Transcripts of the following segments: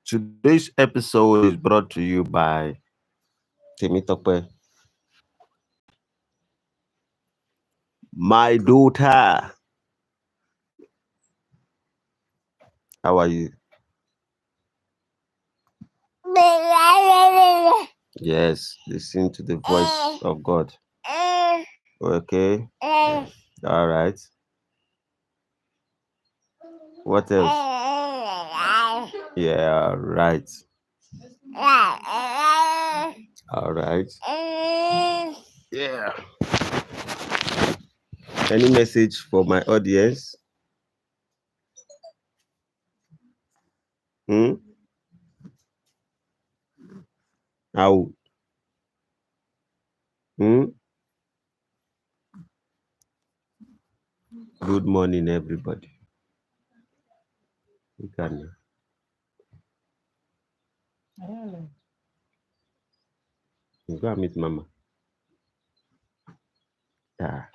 Today's episode is brought to you by Temitope, my daughter. How are you? Yes, listen to the voice of God. Okay. All right. What else? Yeah, right. All right. Yeah. Any message for my audience? Hmm? How? Hmm? Good morning, everybody. You can go and meet Mama. Ah.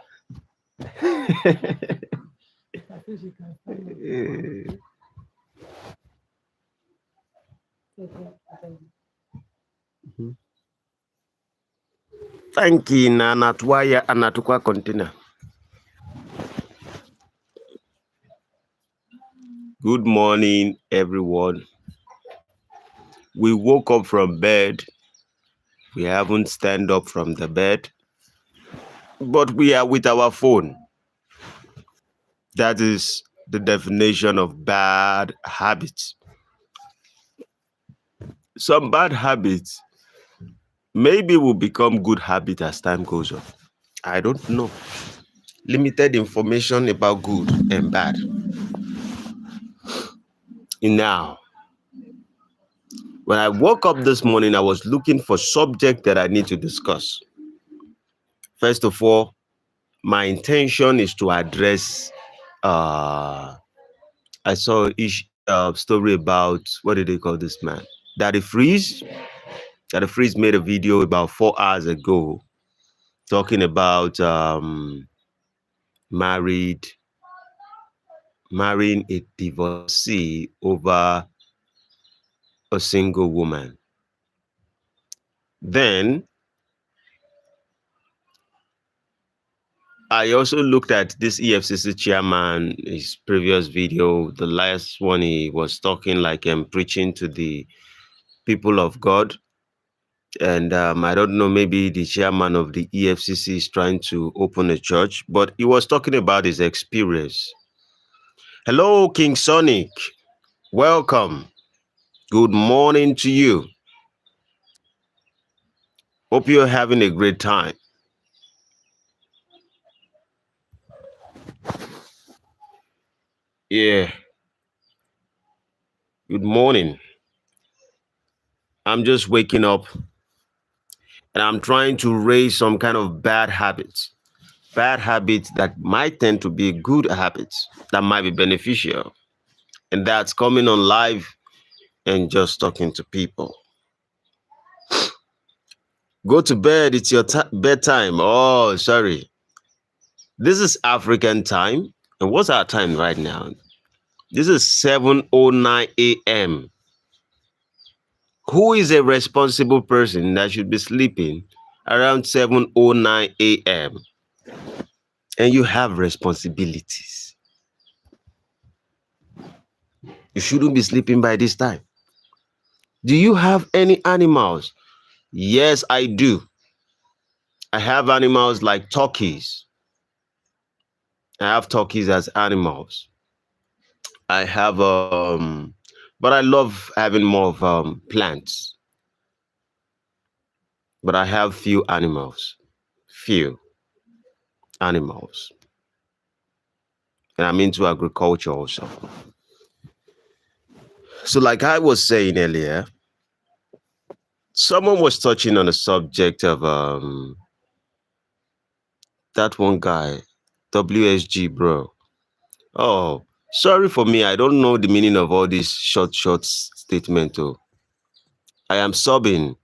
Thank you, Nana Twaya Anatukwa container. Good morning, everyone. We woke up from bed. We haven't stand up from the bed, but we are with our phone. That is the definition of bad habits. Some bad habits maybe will become good habit as time goes on. I don't know. Limited information about good and bad. Now, when I woke up this morning, I was looking for subject that I need to discuss. First of all, my intention is to address. I saw a story about, what did they call this man? Daddy Freeze. Daddy Freeze made a video about 4 hours ago talking about marrying a divorcee over a single woman. Then I also looked at this EFCC chairman, his previous video, the last one he was talking like preaching to the people of God. And I don't know, maybe the chairman of the EFCC is trying to open a church, but he was talking about his experience. Hello, King Sonic. Welcome. Good morning to you. Hope you're having a great time. Yeah. Good morning. I'm just waking up and I'm trying to raise some kind of bad habits that might tend to be good habits that might be beneficial. And that's coming on live and just talking to people. Go to bed. It's your bedtime. Oh, sorry. This is African time. And what's our time right now? This is 7:09 a.m. Who is a responsible person that should be sleeping around 7:09 a.m.? And you have responsibilities. You shouldn't be sleeping by this time. Do you have any animals? Yes, I do. I have animals like turkeys. I have turkeys as animals. I have but I love having more of plants. But I have few animals. Few animals. And I'm into agriculture also. So like I was saying earlier, someone was touching on the subject of that one guy, WSG bro. Oh, sorry for me. I don't know the meaning of all these short statement. Oh, I am subbing.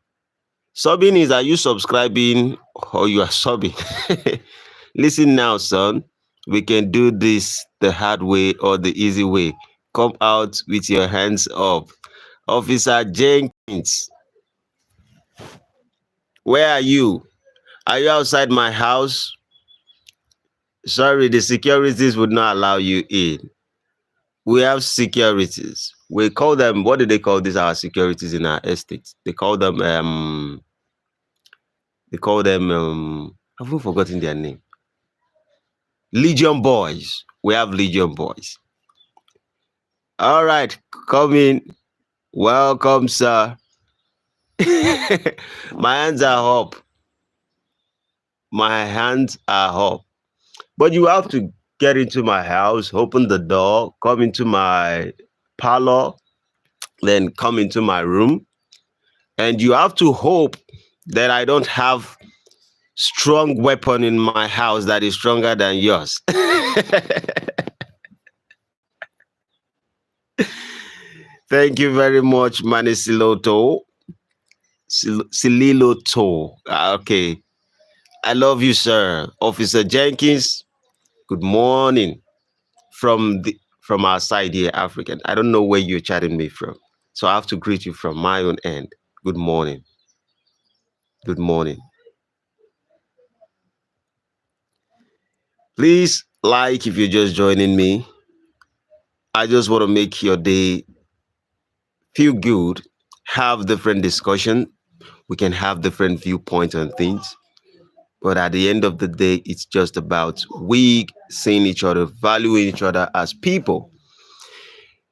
Subbing is, are you subscribing or you are subbing? Listen now, son. We can do this the hard way or the easy way. Come out with your hands up. Officer Jenkins, where are you? Are you outside my house? Sorry, the securities would not allow you in. We have securities. We call them, what do they call these, our securities in our estate? They call them, I've even forgotten their name. Legion Boys. We have Legion Boys. All right, come in. Welcome, sir. My hands are up. My hands are up. But you have to get into my house, open the door, come into my parlor, then come into my room. And you have to hope that I don't have strong weapon in my house that is stronger than yours. Thank you very much, Manisiloto. Sililoto. Okay. I love you, sir. Officer Jenkins, good morning from our side here, African. I don't know where you're chatting me from. So I have to greet you from my own end. Good morning. Good morning. Please like if you're just joining me. I just want to make your day feel good, have different discussion. We can have different viewpoints on things. But at the end of the day, it's just about we seeing each other, valuing each other as people.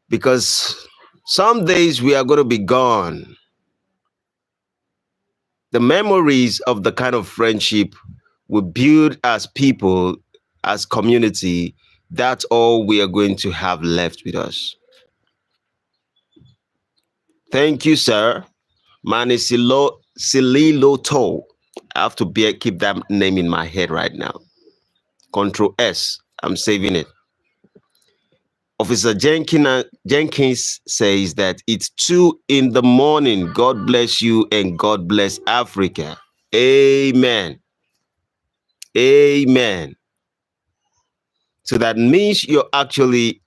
Because some days we are going to be gone. The memories of the kind of friendship we build as people, as community, that's all we are going to have left with us. Thank you, sir. Sililoto. I have to keep that name in my head right now. Control S. I'm saving it. Officer Jenkins says that it's 2 in the morning. God bless you and God bless Africa. Amen. Amen. So that means you're actually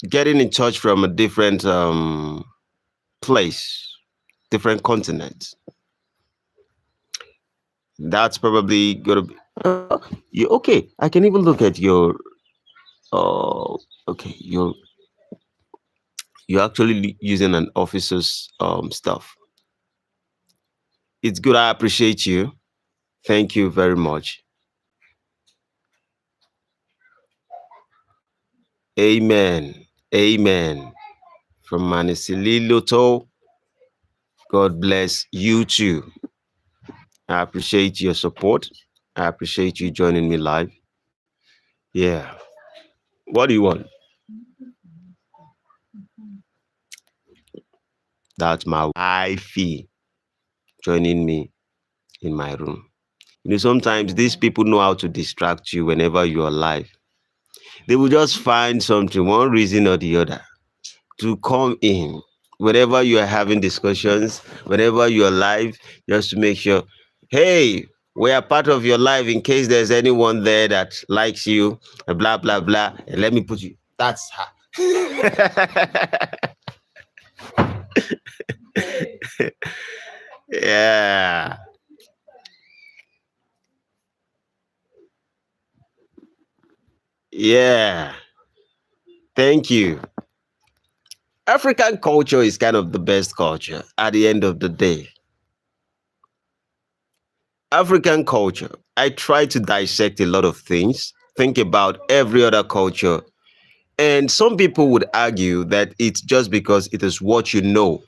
getting in touch from a different place, different continent. That's probably gonna be you okay. I can even look at your okay, you're actually using an officer's stuff. It's good. I appreciate you. Thank you very much. Amen. Amen. From Manisililoto, God bless you too. I appreciate your support. I appreciate you joining me live. Yeah. What do you want? That's my wifey joining me in my room. You know, sometimes these people know how to distract you whenever you're live. They will just find something, one reason or the other, to come in. Whenever you are having discussions, whenever you're live, just to make sure, hey, we are part of your life in case there's anyone there that likes you, and blah, blah, blah. And let me put you. That's her. Yeah. Yeah. Thank you. African culture is kind of the best culture at the end of the day. African culture, I try to dissect a lot of things, think about every other culture. And some people would argue that it's just because it is what you know.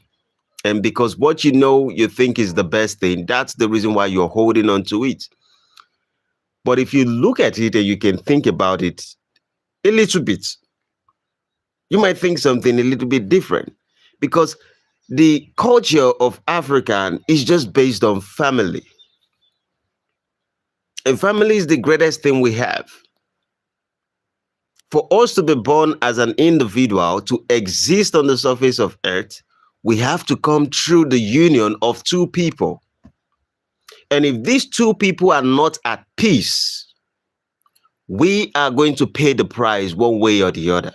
And because what you know you think is the best thing, that's the reason why you're holding on to it. But if you look at it and you can think about it a little bit, you might think something a little bit different. Because the culture of African is just based on family. And family is the greatest thing we have. For us to be born as an individual, to exist on the surface of earth, we have to come through the union of two people. And if these two people are not at peace, we are going to pay the price one way or the other.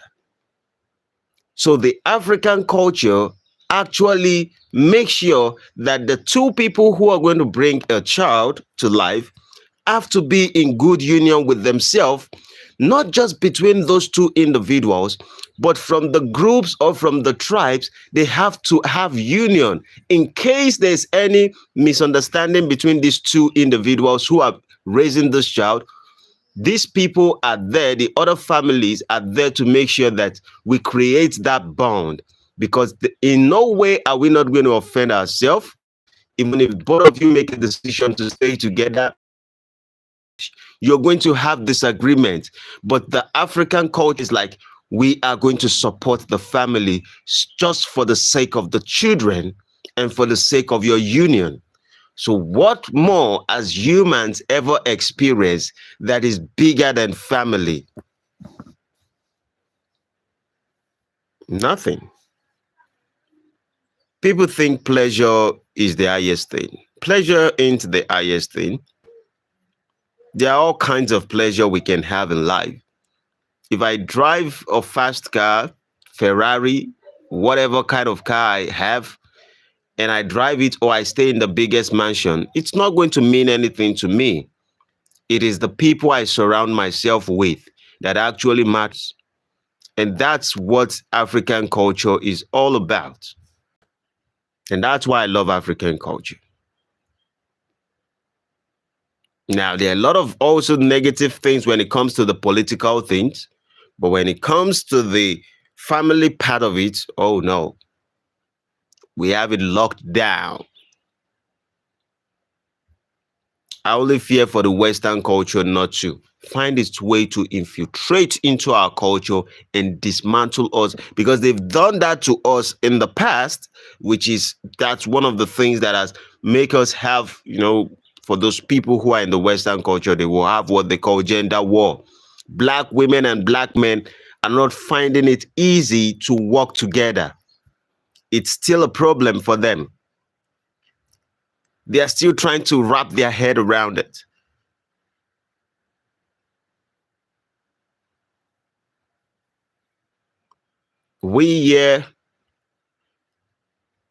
So the African culture actually make sure that the two people who are going to bring a child to life have to be in good union with themselves, not just between those two individuals, but from the groups or from the tribes. They have to have union in case there's any misunderstanding between these two individuals who are raising this child. These people are there, the other families are there to make sure that we create that bond, because in no way are we not going to offend ourselves. Even if both of you make a decision to stay together, you're going to have disagreement. But the African culture is like, we are going to support the family just for the sake of the children and for the sake of your union. So what more has humans ever experienced that is bigger than family? Nothing. People think pleasure is the highest thing. Pleasure ain't the highest thing. There are all kinds of pleasure we can have in life. If I drive a fast car, Ferrari, whatever kind of car I have, and I drive it, or I stay in the biggest mansion, it's not going to mean anything to me. It is the people I surround myself with that actually matters. And that's what African culture is all about. And that's why I love African culture. Now, there are a lot of also negative things when it comes to the political things, but when it comes to the family part of it, oh no, we have it locked down. I only fear for the Western culture not to find its way to infiltrate into our culture and dismantle us, because they've done that to us in the past, that's one of the things that has make us have, for those people who are in the Western culture, they will have what they call gender war. Black women and black men are not finding it easy to work together. It's still a problem for them. They are still trying to wrap their head around it. We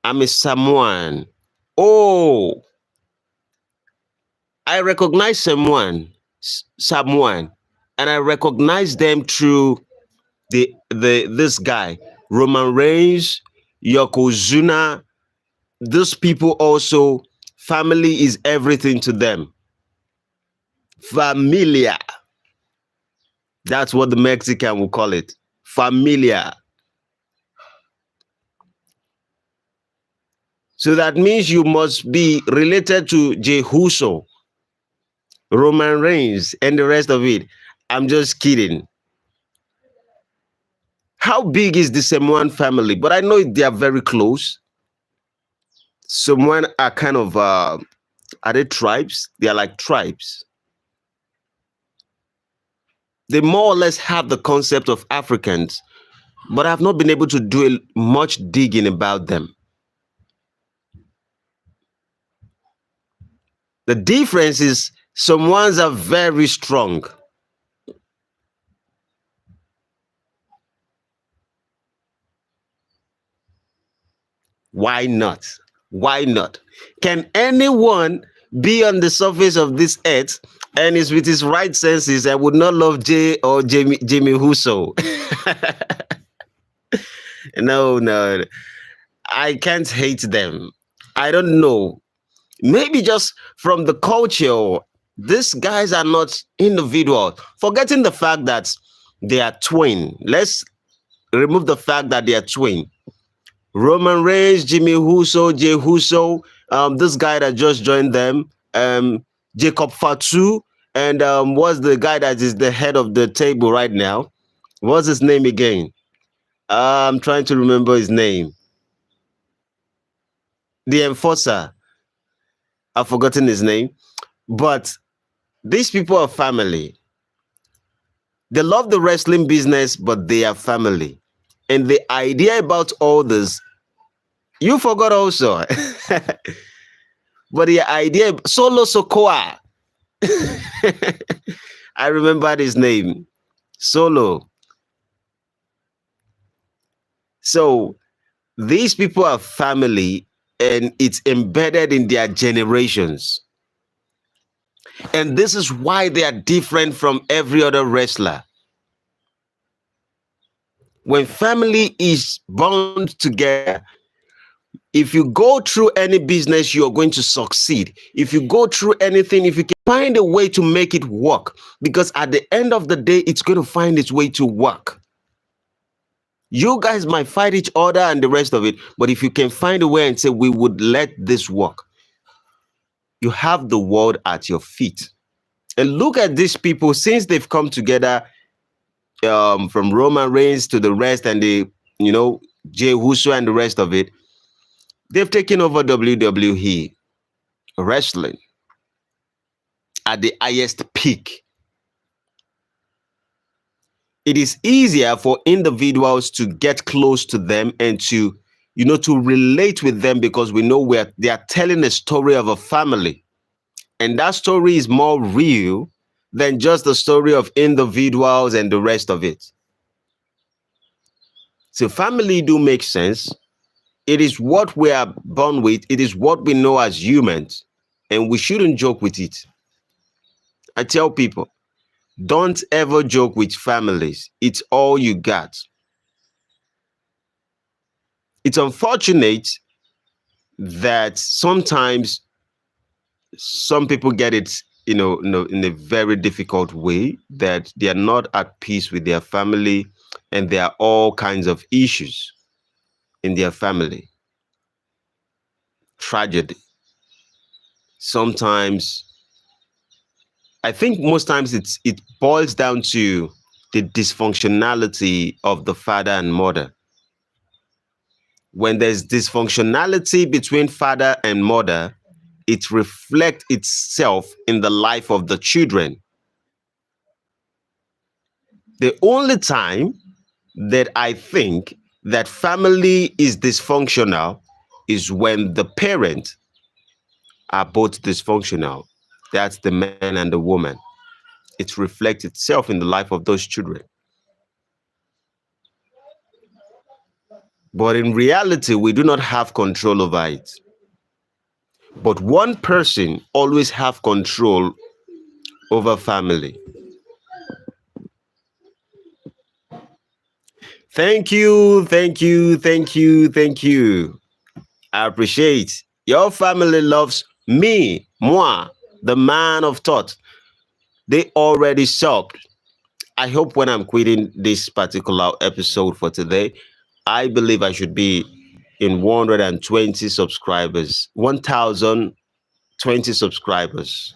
I'm a Samoan. Oh, I recognize Samoan, and I recognize them through this guy, Roman Reigns, Yokozuna. Those people also, family is everything to them. Familia. That's what the Mexican will call it. Familia. So that means you must be related to Jehuso, Roman Reigns, and the rest of it. I'm just kidding. How big is the Samoan family? But I know they are very close. Samoan are kind of, are they tribes? They are like tribes. They more or less have the concept of Africans, but I've not been able to do much digging about them. The difference is some ones are very strong. Why not? Why not? Can anyone be on the surface of this earth and is with his right senses and would not love Jay or Jimmy Huso? No. I can't hate them. I don't know. Maybe just from the culture, these guys are not individual. Forgetting the fact that they are twin. Let's remove the fact that they are twin. Roman Reigns, Jimmy Huso, Jay Huso, this guy that just joined them, Jacob Fatu, and what's the guy that is the head of the table right now? What's his name again? I'm trying to remember his name. The enforcer. I've forgotten his name. But these people are family. They love the wrestling business, but they are family. And the idea about all this, you forgot also. But the idea, Solo Sokoa. I remember his name. Solo. So These people are family and it's embedded in their generations. And this is why they are different from every other wrestler. When family is bound together, if you go through any business, you're going to succeed. If you go through anything, if you can find a way to make it work, because at the end of the day, it's going to find its way to work. You guys might fight each other and the rest of it, but if you can find a way and say, we would let this work, you have the world at your feet. And look at these people, since they've come together, from Roman Reigns to the rest, and Jey Uso and the rest of it, they've taken over WWE wrestling at the highest peak. It is easier for individuals to get close to them and to relate with them, because we know they are telling a story of a family. And that story is more real than just the story of individuals and the rest of it. So family do make sense. It is what we are born with. It is what we know as humans. And we shouldn't joke with it. I tell people, don't ever joke with families. It's all you got. It's unfortunate that sometimes some people get it, in a very difficult way, that they are not at peace with their family, and there are all kinds of issues in their family. Tragedy. Sometimes, I think most times it boils down to the dysfunctionality of the father and mother. When there's dysfunctionality between father and mother, it reflects itself in the life of the children. The only time that I think that family is dysfunctional is when the parents are both dysfunctional. That's the man and the woman. It reflects itself in the life of those children. But in reality, we do not have control over it. But one person always have control over family. Thank you, thank you, thank you, thank you. I appreciate. Your family loves me, moi, the man of thought. They already subbed. I hope when I'm quitting this particular episode for today, I believe I should be in 120 subscribers, 1,020 subscribers.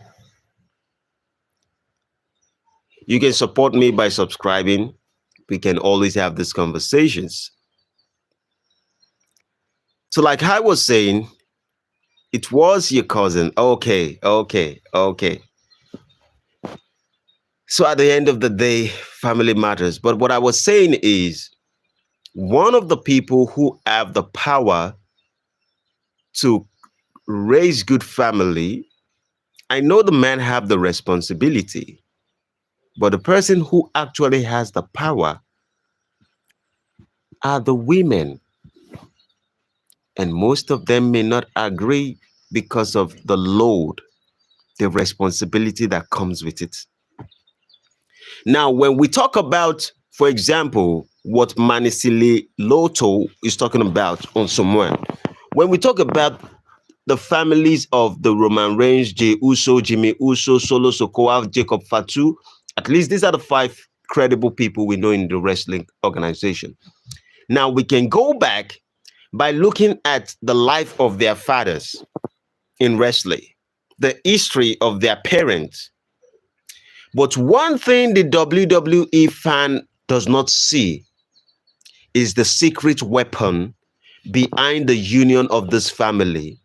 You can support me by subscribing. We can always have these conversations. So like I was saying, it was your cousin. Okay. So at the end of the day, family matters. But what I was saying is, one of the people who have the power to raise good family, I know the men have the responsibility, but the person who actually has the power are the women. And most of them may not agree because of the load, the responsibility that comes with it. Now, when we talk about, for example, what Manisili Loto is talking about on someone, when we talk about the families of the Roman Reigns, Jey Uso, Jimmy Uso, Solo Sikoa, Jacob Fatu, at least these are the 5 credible people we know in the wrestling organization. Now, we can go back by looking at the life of their fathers in wrestling, the history of their parents. But one thing the WWE fan does not see is the secret weapon behind the union of this family,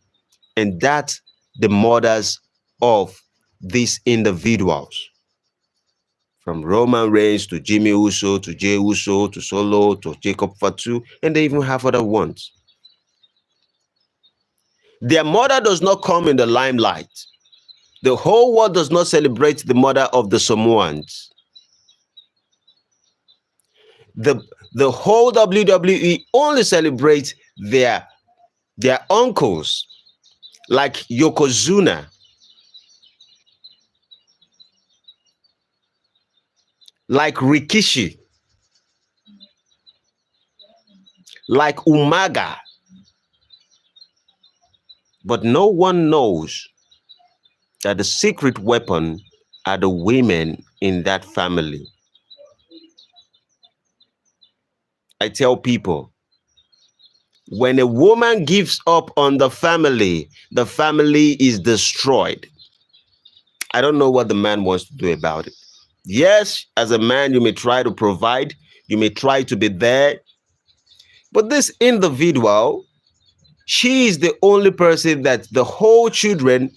and that's the mothers of these individuals. From Roman Reigns to Jimmy Uso to Jey Uso to Solo to Jacob Fatu, and they even have other ones. Their mother does not come in the limelight. The whole world does not celebrate the mother of the Samoans. The whole WWE only celebrates their uncles, like Yokozuna, like Rikishi, like Umaga. But no one knows that the secret weapon are the women in that family. I tell people, when a woman gives up on the family is destroyed. I don't know what the man wants to do about it. Yes, as a man, you may try to provide, you may try to be there, but this individual, she is the only person that the whole children.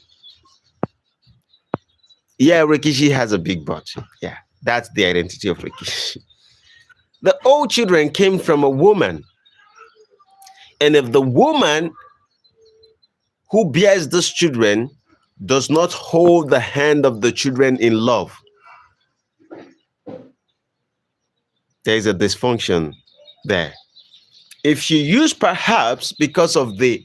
Yeah, Rikishi has a big butt. Yeah, that's the identity of Rikishi. The whole children came from a woman. And if the woman who bears these children does not hold the hand of the children in love, there is a dysfunction there. If she used, perhaps because of the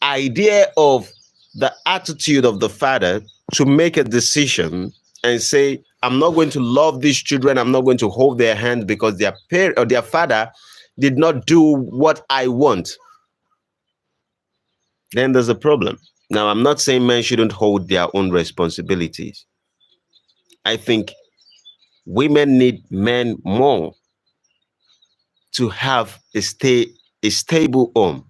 idea of the attitude of the father, to make a decision and say, I'm not going to love these children, I'm not going to hold their hand because their parent or their father did not do what I want, then there's a problem. Now, I'm not saying men shouldn't hold their own responsibilities. I think women need men more to have a stable home.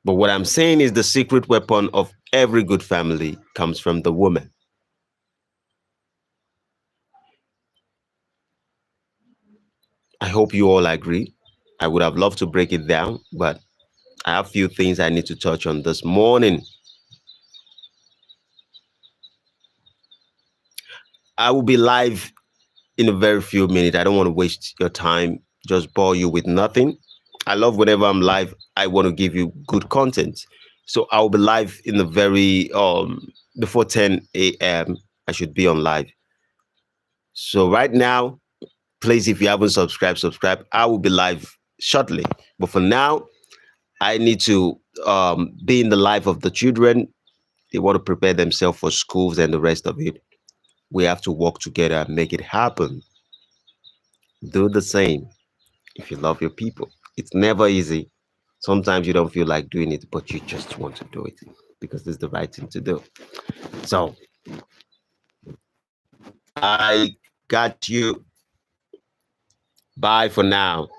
But what I'm saying is the secret weapon of every good family comes from the woman. I hope you all agree. I would have loved to break it down, but I have a few things I need to touch on this morning. I will be live in a very few minutes. I don't want to waste your time, just bore you with nothing. I love whenever I'm live, I want to give you good content. So I'll be live in the very before 10 a.m. I should be on live. So right now, please, if you haven't subscribed, subscribe. I will be live shortly. But for now, I need to be in the life of the children. They want to prepare themselves for schools and the rest of it. We have to work together and make it happen. Do the same if you love your people. It's never easy. Sometimes you don't feel like doing it, but you just want to do it because it's the right thing to do. So I got you. Bye for now.